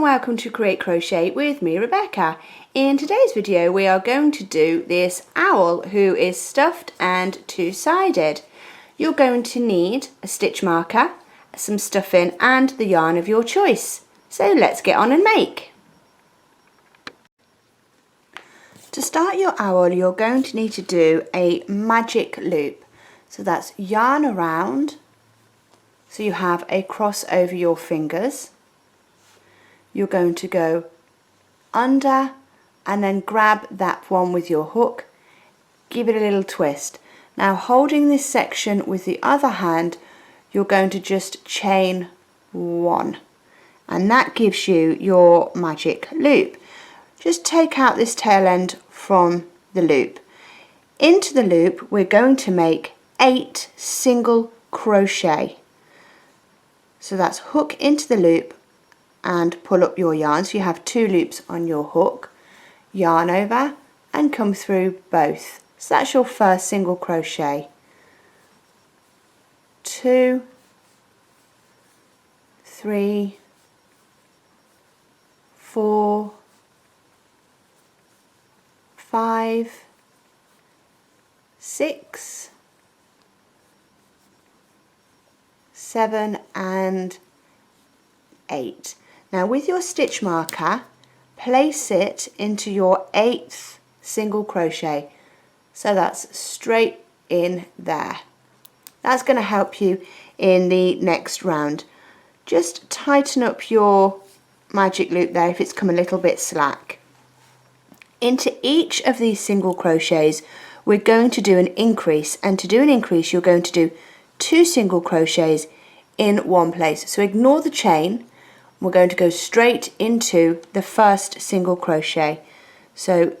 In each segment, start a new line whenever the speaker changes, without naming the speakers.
welcome to Create Crochet with me, Rebecca. In today's video we are going to do this owl who is stuffed and two-sided. You're going to need a stitch marker, some stuffing and the yarn of your choice. So let's get on and make. To start your owl you're going to need to do a magic loop. So that's yarn around so you have a cross over your fingers. You're going to go under and then grab that one with your hook, give it a little twist. Now holding this section with the other hand, you're going to just chain one, and that gives you your magic loop. Just take out this tail end from the loop. Into the loop we're going to make 8 single crochet. So that's hook into the loop and pull up your yarn, so you have 2 loops on your hook, yarn over and come through both. So that's your first single crochet. 2, 3, 4, 5, 6, 7 and 8. Now with your stitch marker, place it into your 8th single crochet. So that's straight in there. That's going to help you in the next round. Just tighten up your magic loop there if it's come a little bit slack. Into each of these single crochets we're going to do an increase, and to do an increase you're going to do 2 single crochets in one place. So ignore the chain. We're going to go straight into the first single crochet. So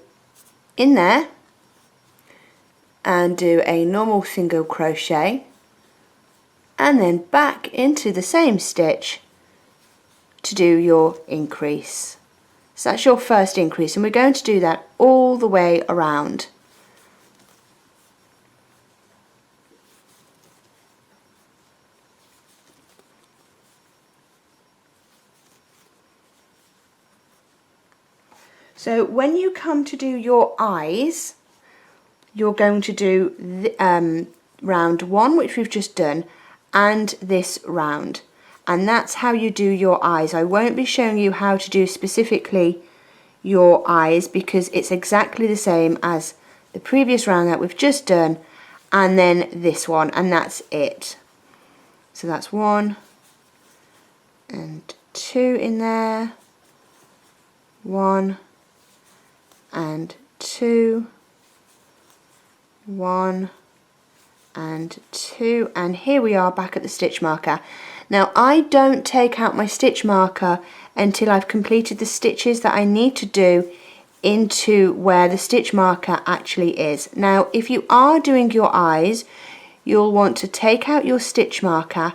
in there and do a normal single crochet and then back into the same stitch to do your increase. So that's your first increase, and we're going to do that all the way around. So when you come to do your eyes, you're going to do the, round 1, which we've just done, and this round. And that's how you do your eyes. I won't be showing you how to do specifically your eyes because it's exactly the same as the previous round that we've just done, and then this one, and that's it. So that's 1 and 2 in there, 1 and 2, 1 and 2, and here we are back at the stitch marker. Now I don't take out my stitch marker until I've completed the stitches that I need to do into where the stitch marker actually is. Now if you are doing your eyes, you'll want to take out your stitch marker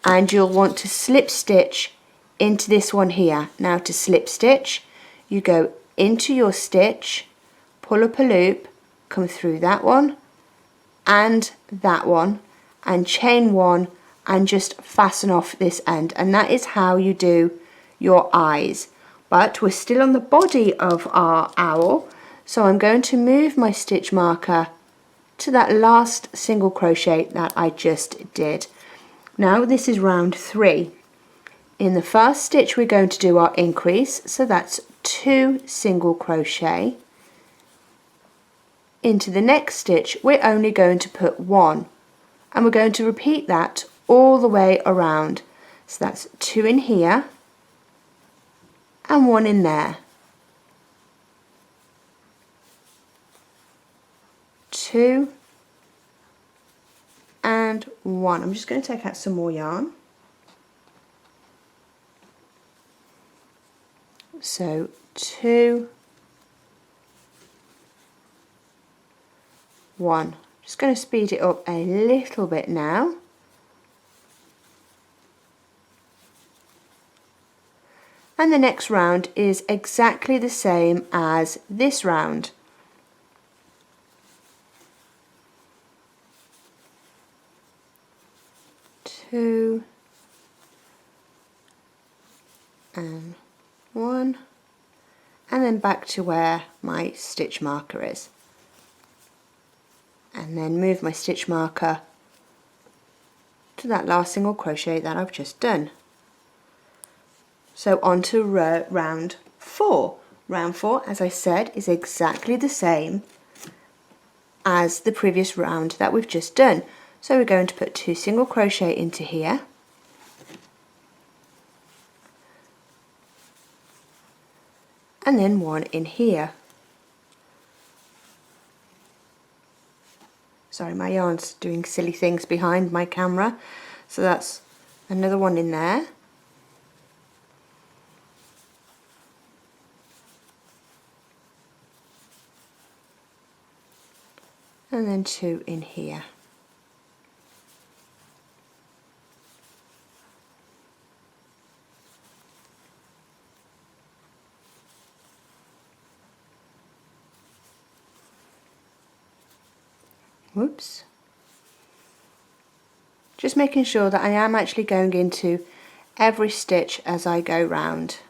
and you'll want to slip stitch into this one here. Now to slip stitch you go into your stitch, pull up a loop, come through that one and that one and chain one and just fasten off this end, and that is how you do your eyes. But we're still on the body of our owl, so I'm going to move my stitch marker to that last single crochet that I just did. Now this is round 3. In the first stitch we're going to do our increase, so that's 2 single crochet. Into the next stitch we're only going to put 1, and we're going to repeat that all the way around. So that's 2 in here and 1 in there, 2 and 1. I'm just going to take out some more yarn. So 2, 1. Just going to speed it up a little bit now. And the next round is exactly the same as this round. 2 and 1, and then back to where my stitch marker is, and then move my stitch marker to that last single crochet that I've just done. So on to round 4. Round 4, as I said, is exactly the same as the previous round that we've just done. So we're going to put 2 single crochet into here, and then 1 in here. Sorry, my yarn's doing silly things behind my camera, so that's another 1 in there. And then 2 in here. Whoops. Just making sure that I am actually going into every stitch as I go round.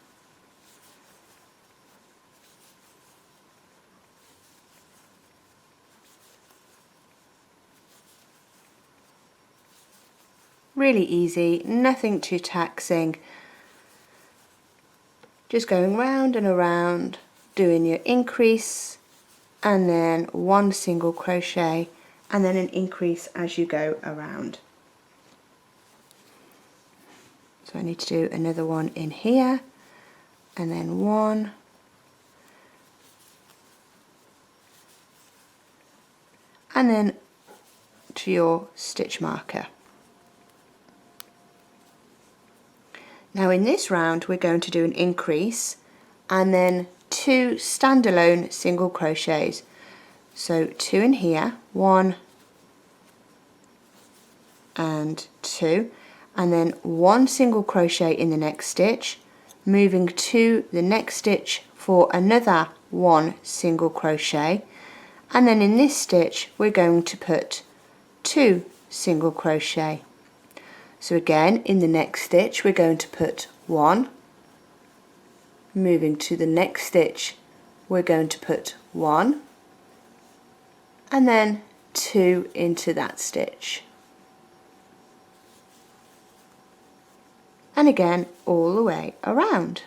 Really easy, nothing too taxing. Just going round and around, doing your increase and then 1 single crochet and then an increase as you go around. So I need to do another 1 in here and then 1, and then to your stitch marker. Now in this round we're going to do an increase and then 2 standalone single crochets. So 2 in here, 1 and 2, and then 1 single crochet in the next stitch, moving to the next stitch for another 1 single crochet, and then in this stitch we're going to put 2 single crochet. So again in the next stitch we're going to put 1, moving to the next stitch we're going to put 1, and then 2 into that stitch, and again all the way around.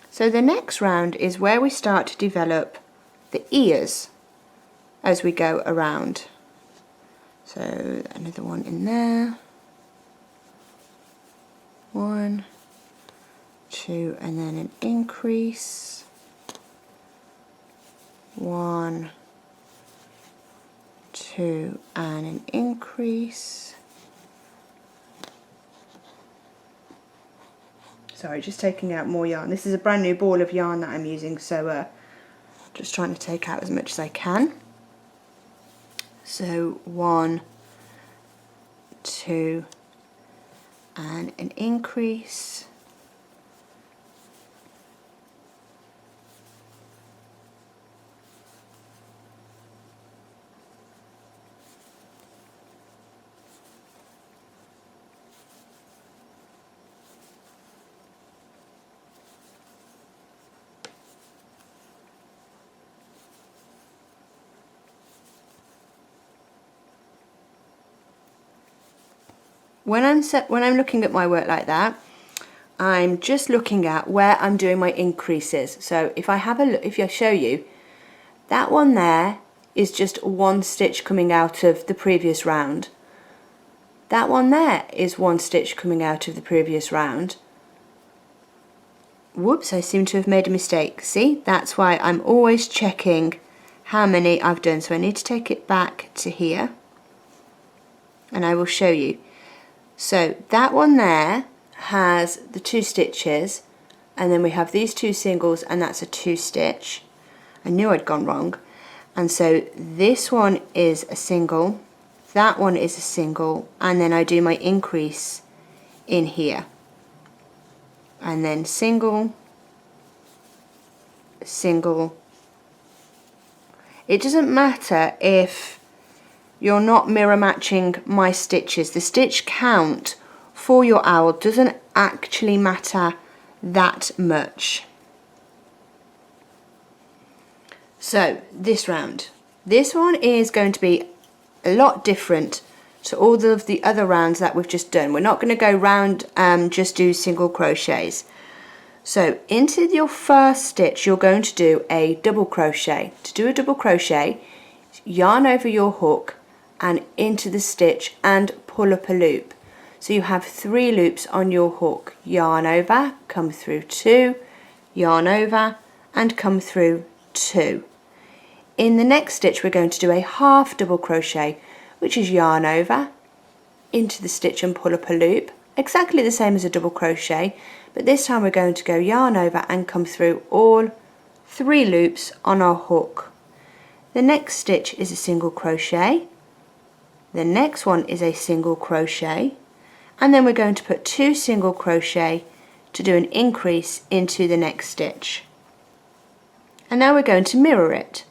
So the next round is where we start to develop the ears as we go around. So another 1 in there, 1, 2, and then an increase, 1, 2, and an increase. Sorry, just taking out more yarn. This is a brand new ball of yarn that I'm using, so just trying to take out as much as I can. So 1, 2, and an increase, when I'm looking at my work like that, I'm just looking at where I'm doing my increases. So if I have a look, if I show you, that one there is just 1 stitch coming out of the previous round. That one there is 1 stitch coming out of the previous round. Whoops, I seem to have made a mistake. See, that's why I'm always checking how many I've done. So I need to take it back to here and I will show you. So that one there has the 2 stitches, and then we have these 2 singles, and that's a 2 stitch. I knew I'd gone wrong. And so this one is a single, that one is a single, and then I do my increase in here. And then single, single. It doesn't matter if you're not mirror matching my stitches. The stitch count for your owl doesn't actually matter that much. So this round, this one is going to be a lot different to all of the other rounds that we've just done. We're not going to go round just do single crochets. So into your first stitch you're going to do a double crochet. To do a double crochet, yarn over your hook and into the stitch and pull up a loop. So you have 3 loops on your hook. Yarn over, come through 2, yarn over and come through 2. In the next stitch we're going to do a half double crochet, which is yarn over, into the stitch and pull up a loop, exactly the same as a double crochet, but this time we're going to go yarn over and come through all 3 loops on our hook. The next stitch is a single crochet, the next one is a single crochet, and then we're going to put 2 single crochet to do an increase into the next stitch. And now we're going to mirror it.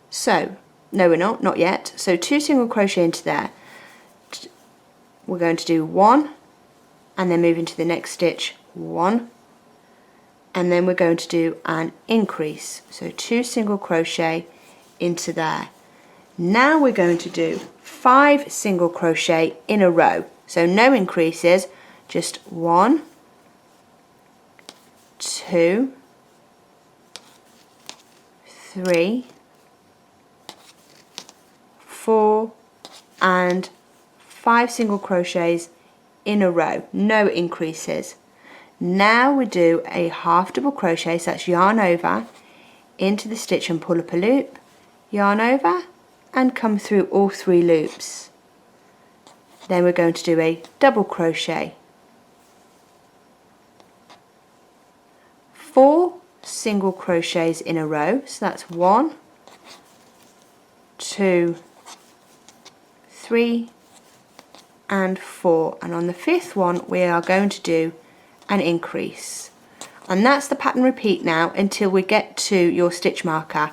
So, no we're not yet. So 2 single crochet into there. We're going to do 1 and then move into the next stitch, 1, and then we're going to do an increase. So 2 single crochet into there. Now we're going to do 5 single crochet in a row. So no increases, just 1, 2, 3, 4 and 5 single crochets in a row, no increases. Now we do a half double crochet, so that's yarn over, into the stitch and pull up a loop, yarn over and come through all 3 loops. Then we're going to do a double crochet, 4 single crochets in a row, so that's 1, 2, 3 and 4, and on the 5th one we are going to do an increase, and that's the pattern repeat now until we get to your stitch marker.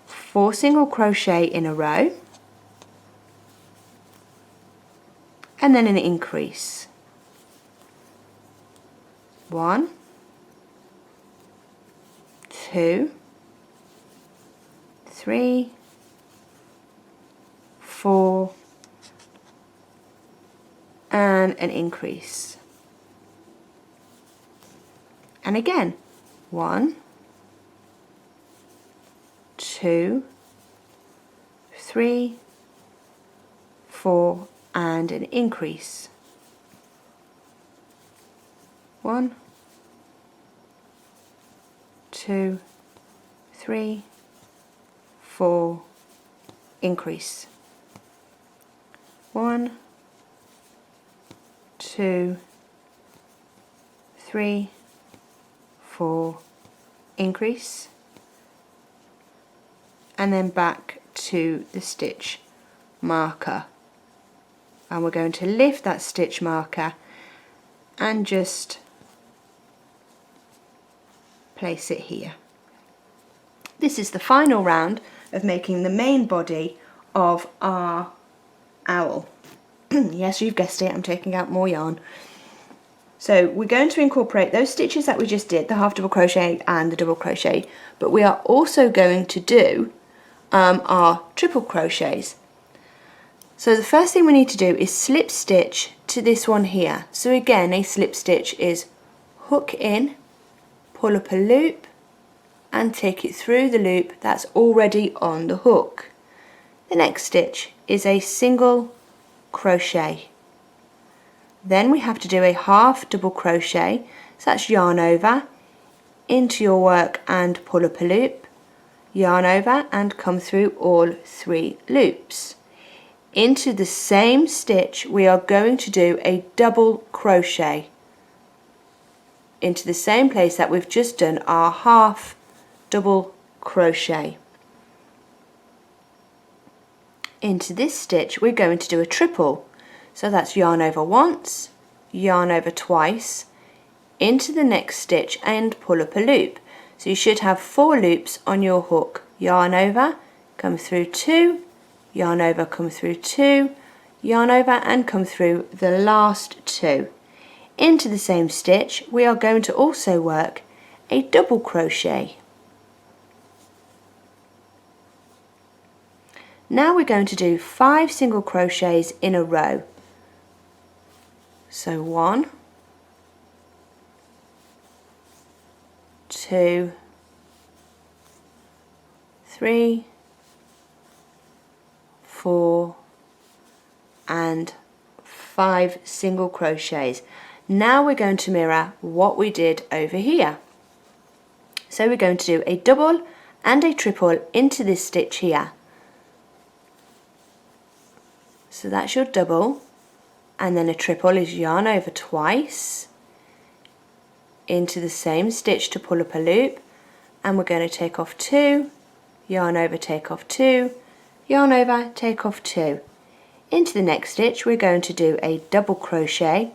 4 single crochet in a row and then an increase, 1, 2, 3, 4 and an increase, and again 1, 2, 3, 4 and an increase, 1, 2, 3, 4, increase, 1, 2, 3, 4, increase, and then back to the stitch marker, and we're going to lift that stitch marker and just place it here. This is the final round of making the main body of our owl. Yes, you've guessed it, I'm taking out more yarn. So we're going to incorporate those stitches that we just did, the half double crochet and the double crochet, but we are also going to do our triple crochets. So the first thing we need to do is slip stitch to this one here. So again, a slip stitch is hook in, pull up a loop and take it through the loop that's already on the hook. The next stitch is a single crochet. Then we have to do a half double crochet, so that's yarn over, into your work and pull up a loop, yarn over and come through all 3 loops. Into the same stitch we are going to do a double crochet into the same place that we've just done our half double crochet. Into this stitch we're going to do a triple, so that's yarn over once, yarn over twice, into the next stitch and pull up a loop. So you should have 4 loops on your hook, yarn over, come through 2, yarn over, come through 2, yarn over and come through the last 2. Into the same stitch we are going to also work a double crochet. Now we're going to do 5 single crochets in a row. So 1, 2, 3, 4 and 5 single crochets. Now we're going to mirror what we did over here. So we're going to do a double and a triple into this stitch here. So that's your double, and then a triple is yarn over twice into the same stitch to pull up a loop, and we're going to take off 2, yarn over, take off 2, yarn over, take off 2. Into the next stitch we're going to do a double crochet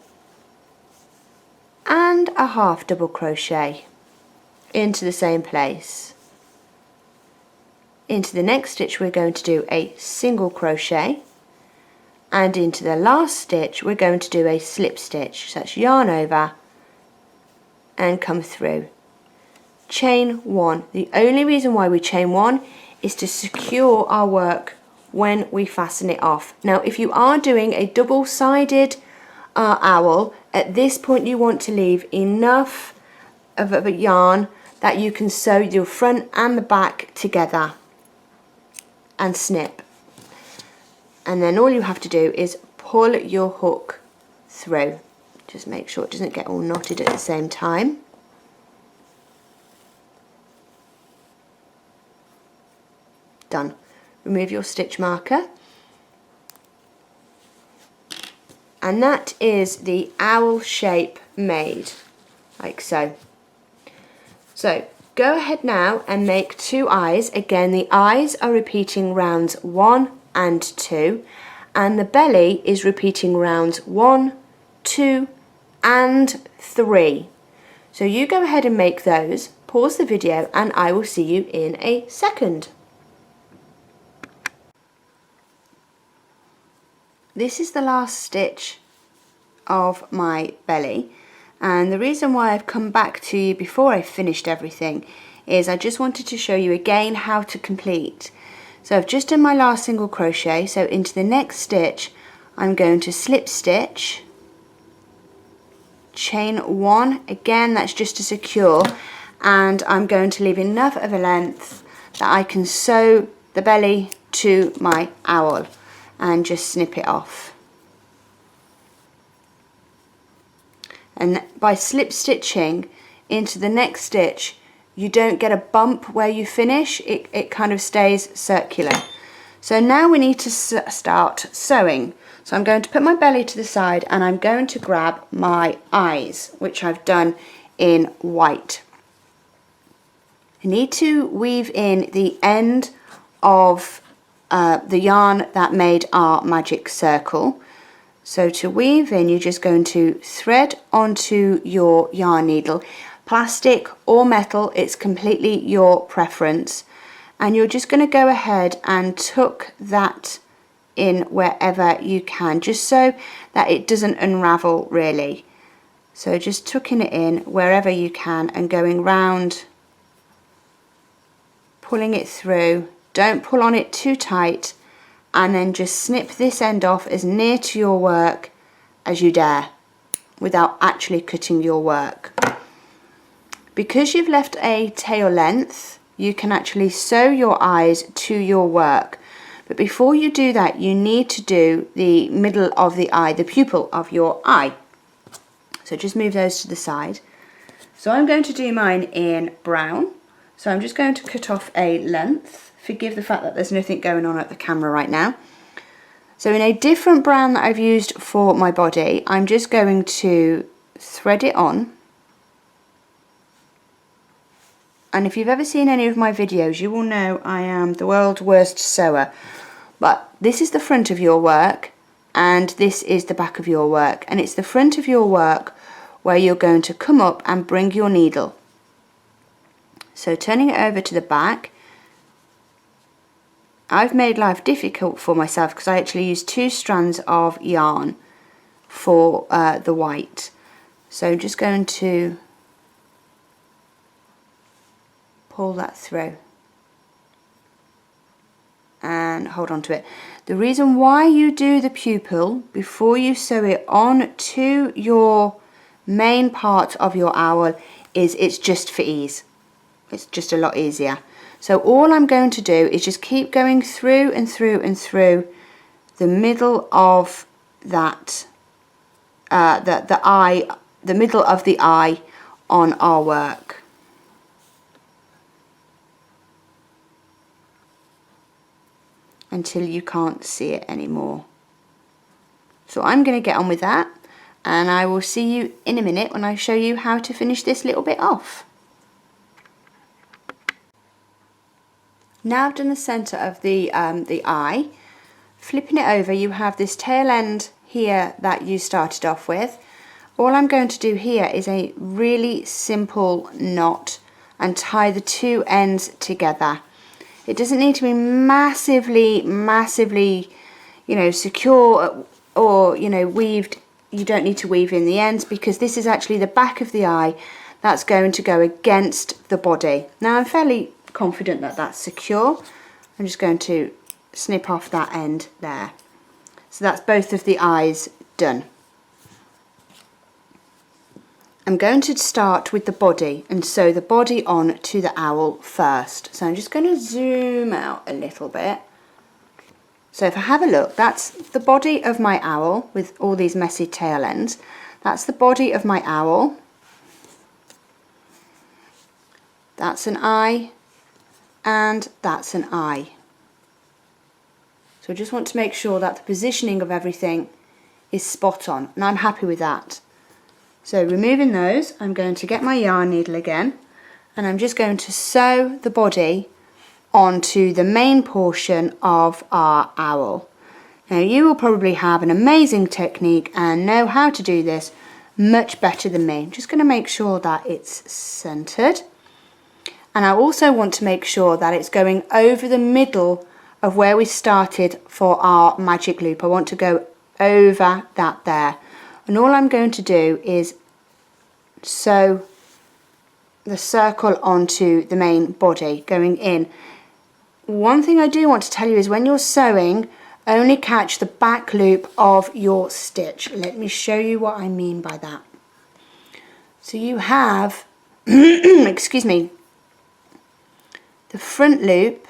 and a half double crochet into the same place. Into the next stitch we're going to do a single crochet, and into the last stitch we're going to do a slip stitch. So that's yarn over and come through. Chain 1. The only reason why we chain 1 is to secure our work when we fasten it off. Now if you are doing a double-sided owl, at this point you want to leave enough of a yarn that you can sew your front and the back together and snip. And then all you have to do is pull your hook through. Just make sure it doesn't get all knotted at the same time. Done. Remove your stitch marker. And that is the owl shape made, like so. So go ahead now and make 2 eyes. Again, the eyes are repeating rounds 1 and 2, and the belly is repeating rounds 1, 2 and 3. So you go ahead and make those, pause the video, and I will see you in a second. This is the last stitch of my belly, and the reason why I've come back to you before I finished everything is I just wanted to show you again how to complete. So I've just done my last single crochet, so into the next stitch I'm going to slip stitch, chain 1, again that's just to secure, and I'm going to leave enough of a length that I can sew the belly to my owl and just snip it off. And by slip stitching into the next stitch you don't get a bump where you finish, it kind of stays circular. So now we need to start sewing. So I'm going to put my belly to the side and I'm going to grab my eyes, which I've done in white. I need to weave in the end of the yarn that made our magic circle. So to weave in, you're just going to thread onto your yarn needle. Plastic or metal, it's completely your preference, and you're just going to go ahead and tuck that in wherever you can, just so that it doesn't unravel really. So just tucking it in wherever you can and going round, pulling it through. Don't pull on it too tight, and then just snip this end off as near to your work as you dare without actually cutting your work. Because you've left a tail length, you can actually sew your eyes to your work. But before you do that, you need to do the middle of the eye, the pupil of your eye. So just move those to the side. So I'm going to do mine in brown. So I'm just going to cut off a length. Forgive the fact that there's nothing going on at the camera right now. So in a different brown that I've used for my body, I'm just going to thread it on. And if you've ever seen any of my videos, you will know I am the world's worst sewer. But this is the front of your work, and this is the back of your work. And it's the front of your work where you're going to come up and bring your needle. So turning it over to the back, I've made life difficult for myself because I actually used 2 strands of yarn for the white. So I'm just going to pull that through and hold on to it. The reason why you do the pupil before you sew it on to your main part of your owl is it's just for ease. It's just a lot easier. So all I'm going to do is just keep going through and through and through the middle of that, the middle of the eye on our work. Until you can't see it anymore. So I'm going to get on with that, and I will see you in a minute when I show you how to finish this little bit off. Now I've done the centre of the eye. Flipping it over, you have this tail end here that you started off with. All I'm going to do here is a really simple knot and tie the 2 ends together. It doesn't need to be massively, you know, secure or, you know, weaved. You don't need to weave in the ends because this is actually the back of the eye that's going to go against the body. Now I'm fairly confident that that's secure. I'm just going to snip off that end there. So that's both of the eyes done. I'm going to start with the body and sew the body on to the owl first. So I'm just going to zoom out a little bit. So if I have a look, that's the body of my owl with all these messy tail ends. That's the body of my owl. That's an eye, and that's an eye. So I just want to make sure that the positioning of everything is spot on, and I'm happy with that. So removing those, I'm going to get my yarn needle again, and I'm just going to sew the body onto the main portion of our owl. Now you will probably have an amazing technique and know how to do this much better than me. I'm just going to make sure that it's centered, and I also want to make sure that it's going over the middle of where we started for our magic loop. I want to go over that there. And all I'm going to do is sew the circle onto the main body going in. One thing I do want to tell you is when you're sewing, only catch the back loop of your stitch. Let me show you what I mean by that. So you have, excuse me, the front loop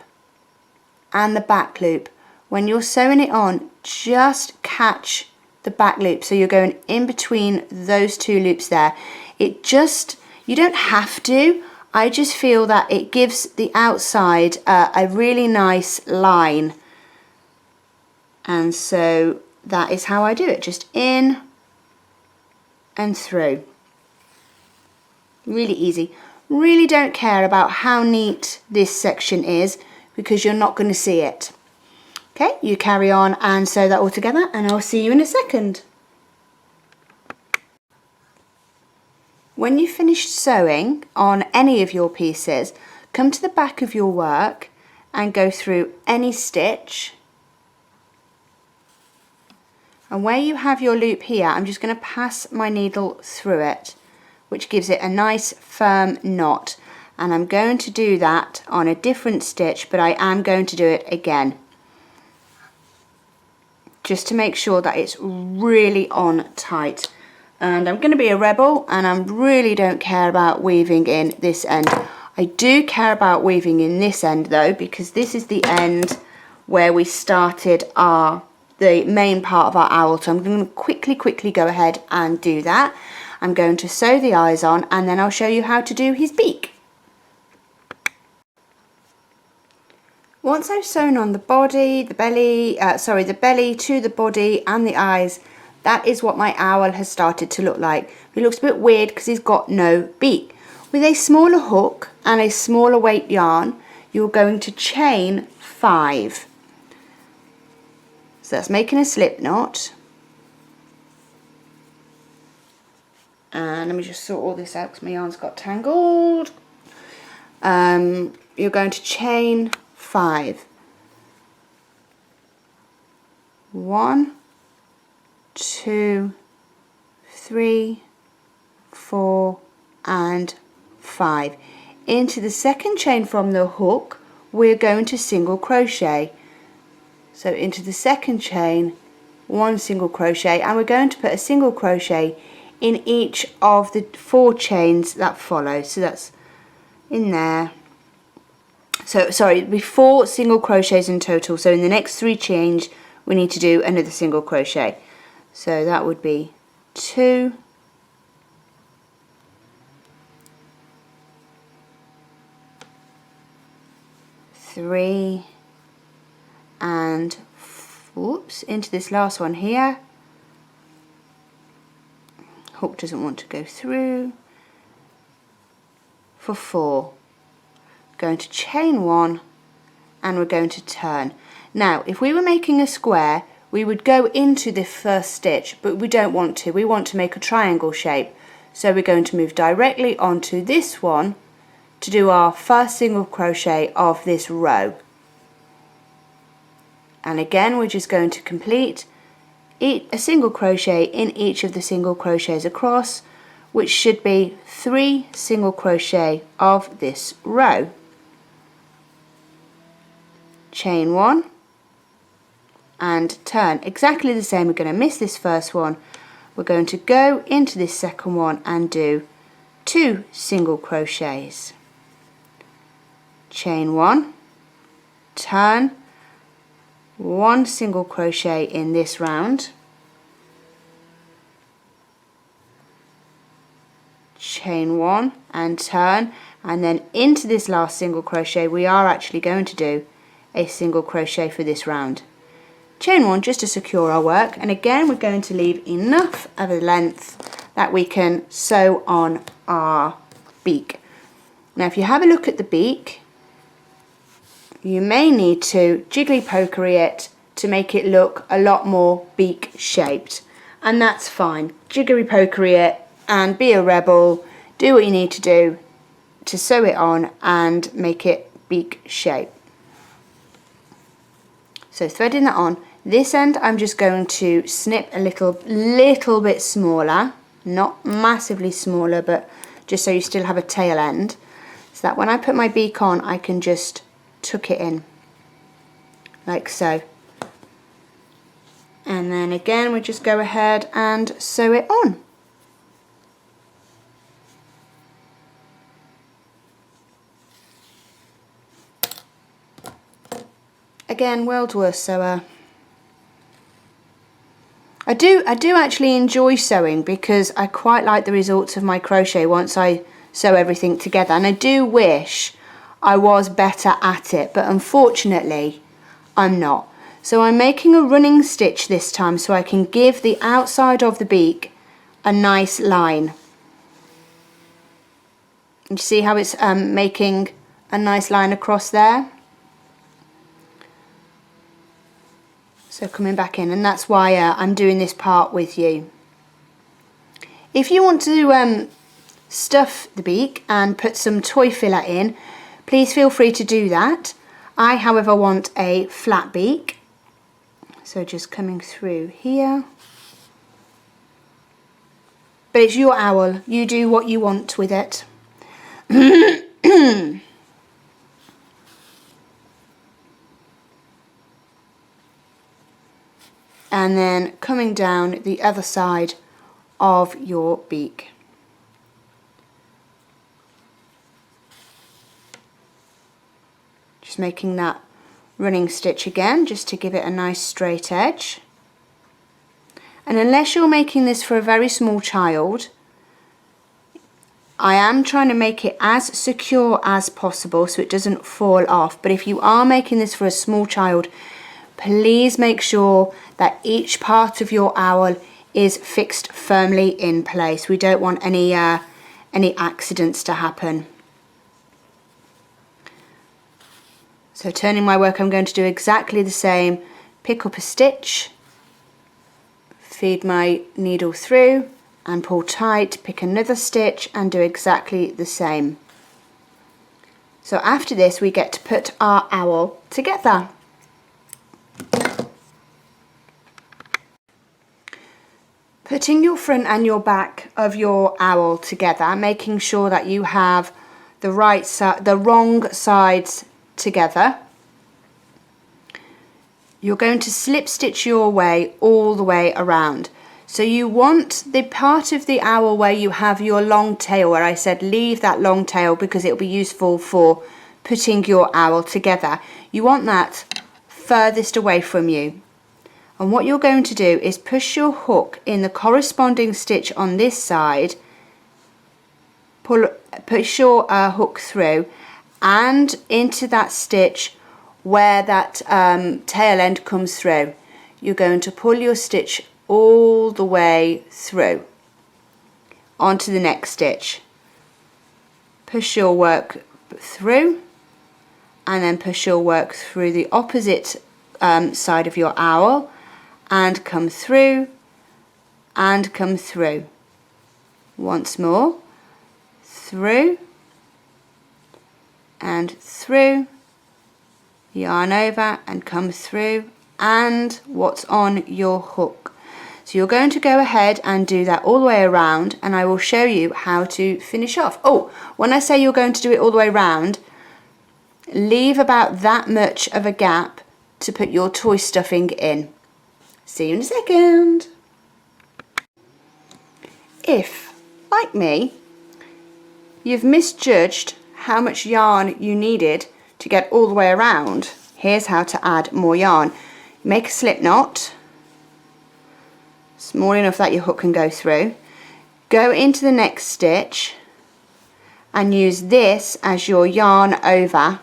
and the back loop. When you're sewing it on, just catch the back loop, so you're going in between those 2 loops there. It just, you don't have to, I just feel that it gives the outside a really nice line, and so that is how I do it, just in and through. Really easy. Really don't care about how neat this section is because you're not going to see it. Okay, you carry on and sew that all together, and I'll see you in a second. When you've finished sewing on any of your pieces, come to the back of your work and go through any stitch. And where you have your loop here, I'm just going to pass my needle through it, which gives it a nice firm knot. And I'm going to do that on a different stitch, but I am going to do it again, just to make sure that it's really on tight. And I'm going to be a rebel, and I really don't care about weaving in this end. I do care about weaving in this end though, because this is the end where we started the main part of our owl. So I'm going to quickly go ahead and do that. I'm going to sew the eyes on, and then I'll show you how to do his beak. Once I've sewn on the body, the belly to the body and the eyes, that is what my owl has started to look like. He looks a bit weird because he's got no beak. With a smaller hook and a smaller weight yarn, you're going to chain 5. So that's making a slip knot. And let me just sort all this out because my yarn's got tangled. You're going to chain 5. 1, 2, 3, 4 and 5. Into the second chain from the hook we're going to single crochet. So into the second chain, 1 single crochet, and we're going to put a single crochet in each of the 4 chains that follow. So that's in there. So sorry, it'll be 4 single crochets in total. So in the next 3 chains we need to do another single crochet. So that would be 2, 3 and oops, into this last one here. Hook doesn't want to go through. For 4. Going to chain 1 and we're going to turn. Now if we were making a square we would go into the first stitch, but we don't want to. We want to make a triangle shape. So we're going to move directly onto this one to do our first single crochet of this row. And again we're just going to complete a single crochet in each of the single crochets across, which should be 3 single crochet of this row. Chain 1 and turn. Exactly the same. We're going to miss this first one. We're going to go into this second one and do 2 single crochets. Chain 1, turn, 1 single crochet in this round, chain 1 and turn, and then into this last single crochet we are actually going to do a single crochet for this round. Chain 1 just to secure our work, and again we're going to leave enough of a length that we can sew on our beak. Now if you have a look at the beak, you may need to jiggly pokery it to make it look a lot more beak shaped, and that's fine. Jiggly pokery it and be a rebel, do what you need to do to sew it on and make it beak shape. So threading that on, this end I'm just going to snip a little bit smaller, not massively smaller, but just so you still have a tail end, so that when I put my beak on I can just tuck it in like so. And then again we just go ahead and sew it on. Again, world's worst sewer. I do actually enjoy sewing because I quite like the results of my crochet once I sew everything together, and I do wish I was better at it, but unfortunately I'm not. So I'm making a running stitch this time so I can give the outside of the beak a nice line. You see how it's making a nice line across there? So coming back in, and that's why I'm doing this part with you. If you want to stuff the beak and put some toy filler in, please feel free to do that. I, however, want a flat beak. So just coming through here. But it's your owl. You do what you want with it. And then coming down the other side of your beak. Just making that running stitch again, just to give it a nice straight edge. And unless you're making this for a very small child, I am trying to make it as secure as possible so it doesn't fall off. But if you are making this for a small child, please make sure that each part of your owl is fixed firmly in place. We don't want any accidents to happen. So turning my work, I'm going to do exactly the same. Pick up a stitch, feed my needle through and pull tight, pick another stitch and do exactly the same. So after this we get to put our owl together. Putting your front and your back of your owl together, making sure that you have the right side, the wrong sides together. You're going to slip stitch your way all the way around. So you want the part of the owl where you have your long tail, where I said leave that long tail because it will be useful for putting your owl together. You want that furthest away from you. And what you're going to do is push your hook in the corresponding stitch on this side, push your hook through and into that stitch where that tail end comes through. You're going to pull your stitch all the way through onto the next stitch. Push your work through and then push your work through the opposite side of your owl and come through and come through. Once more, through and through, yarn over and come through, and what's on your hook. So you're going to go ahead and do that all the way around, and I will show you how to finish off. Oh, when I say you're going to do it all the way around, leave about that much of a gap to put your toy stuffing in. See you in a second. If, like me, you've misjudged how much yarn you needed to get all the way around, here's how to add more yarn. Make a slip knot, small enough that your hook can go through. Go into the next stitch and use this as your yarn over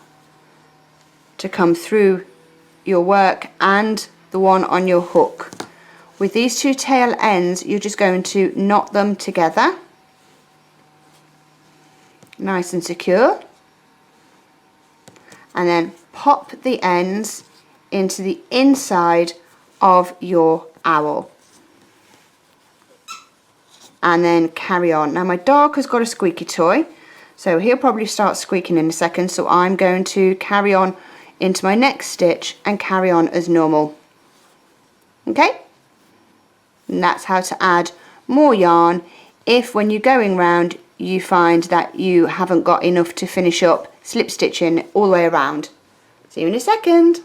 to come through your work and the one on your hook. With these two tail ends, you're just going to knot them together, nice and secure, and then pop the ends into the inside of your owl and then carry on. Now my dog has got a squeaky toy, so he'll probably start squeaking in a second, so I'm going to carry on into my next stitch and carry on as normal. Okay, and that's how to add more yarn if when you're going round you find that you haven't got enough to finish up slip stitching all the way around. See you in a second.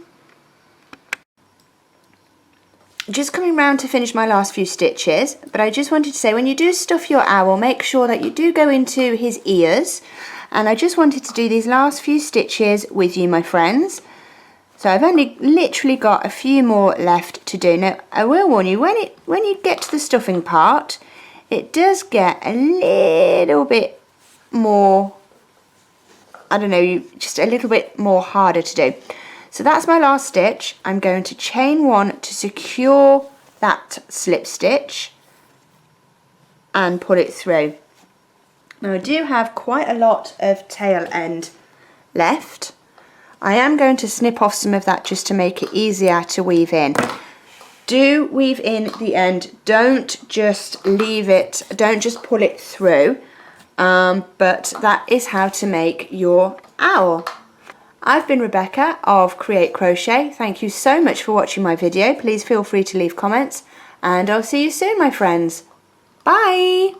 Just coming round to finish my last few stitches, but I just wanted to say, when you do stuff your owl, make sure that you do go into his ears, and I just wanted to do these last few stitches with you, my friends. So I've only literally got a few more left to do. Now I will warn you, when you get to the stuffing part, it does get a little bit more, I don't know, just a little bit more harder to do. So that's my last stitch. I'm going to chain one to secure that slip stitch and pull it through. Now I do have quite a lot of tail end left. I am going to snip off some of that just to make it easier to weave in. Do weave in the end, don't just leave it, don't just pull it through, but that is how to make your owl. I've been Rebecca of Create Crochet. Thank you so much for watching my video. Please feel free to leave comments, and I'll see you soon, my friends. Bye!